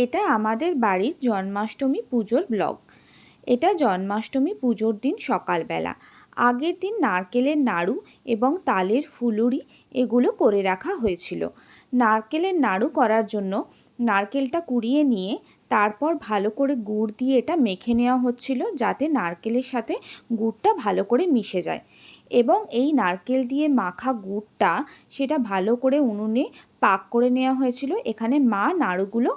এটা আমাদের বাড়ির জন্মাষ্টমী পুজোর ব্লগ। এটা জন্মাষ্টমী পুজোর দিন সকালবেলা। আগের দিন নারকেলের নাড়ু এবং তালের ফুলুরি এগুলো করে রাখা হয়েছিল। নারকেলের নাড়ু করার জন্য নারকেলটা কুড়িয়ে নিয়ে তারপর ভালো করে গুড় দিয়ে এটা মেখে নেওয়া হচ্ছিল, যাতে নারকেলের সাথে গুড়টা ভালো করে মিশে যায়। এবং এই নারকেল দিয়ে মাখা গুড়টা সেটা ভালো করে উনুনে পাক করে নেওয়া হয়েছিল। এখানে মা নাড়ুগুলো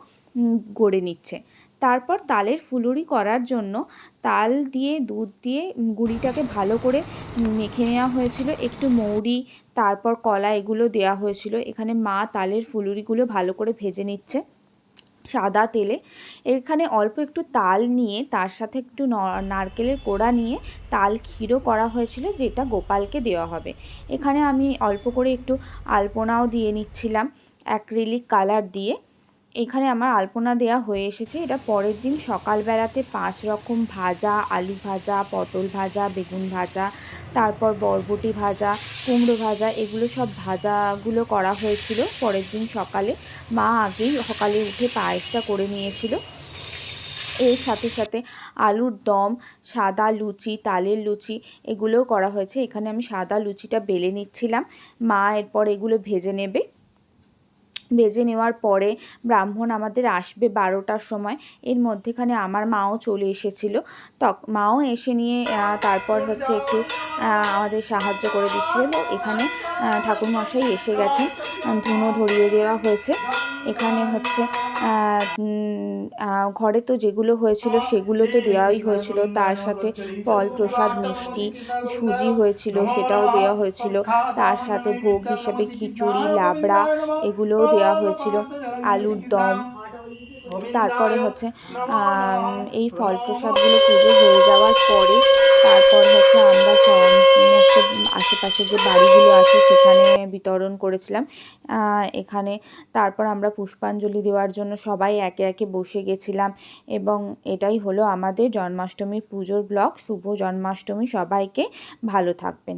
গড়ে নিচ্ছে। তারপর তালের ফুলুরি করার জন্য তাল দিয়ে দুধ দিয়ে গুঁড়িটাকে ভালো করে মেখে নেওয়া হয়েছিল। একটু মৌরি, তারপর কলা এগুলো দেওয়া হয়েছিল। এখানে মা তালের ফুলুরিগুলো ভালো করে ভেজে নিচ্ছে সাদা তেলে। এখানে অল্প একটু তাল নিয়ে তার সাথে একটু নারকেলের কোড়া নিয়ে তাল ক্ষীরও করা হয়েছিল, যেটা গোপালকে দেওয়া হবে। এখানে আমি অল্প করে একটু আলপনাও দিয়ে নিচ্ছিলাম অ্যাক্রিলিক কালার দিয়ে। এখানে আমার আলপনা দেওয়া হয়ে এসেছে। এটা পরের দিন সকালবেলাতে 5 রকম ভাজা, আলু ভাজা, পটল ভাজা, বেগুন ভাজা, তারপর বরবটি ভাজা, কুমড়ো ভাজা, এগুলো সব ভাজাগুলো করা হয়েছিল পরের দিন সকালে। মা আগেই সকালে উঠে পায়েসটা করে নিয়েছিল। এর সাথে সাথে আলুর দম, সাদা লুচি, তালের লুচি এগুলোও করা হয়েছে। এখানে আমি সাদা লুচিটা বেলে নিচ্ছিলাম। মা এরপর এগুলো ভেজে নেবে। ভেজে নেওয়ার পরে ব্রাহ্মণ আমাদের আসবে 12টার সময়। এর মধ্যেখানে আমার মাও চলে এসেছিল। মাও এসে নিয়ে তারপর হচ্ছে একটু আমাদের সাহায্য করে দিচ্ছিল। এখানে ঠাকুরমশাই এসে গেছেন, ধুনো ধরিয়ে দেওয়া হয়েছে। এখানে হচ্ছে ঘরে তো যেগুলো হয়েছিল সেগুলো তো দেওয়াই হয়েছিল, তার সাথে ফল প্রসাদ, মিষ্টি, সুজি হয়েছিল, সেটাও দেওয়া হয়েছিল। তার সাথে ভোগ হিসেবে খিচুড়ি, লাবড়া এগুলোও দেওয়া হয়েছিল, আলুর দম। তারপরে হচ্ছে এই ফল প্রসাদগুলো পুজো হয়ে যাওয়ার পরে তারপর হচ্ছে আমরা সমস্ত আশেপাশে যে বাড়িগুলো আছে সেখানে বিতরণ করেছিলাম। এখানে তারপর আমরা পুষ্পাঞ্জলি দেওয়ার জন্য সবাই একে একে বসে গেছিলাম। এবং এটাই হলো আমাদের জন্মাষ্টমীর পুজোর ব্লগ। শুভ জন্মাষ্টমী সবাইকে। ভালো থাকবেন।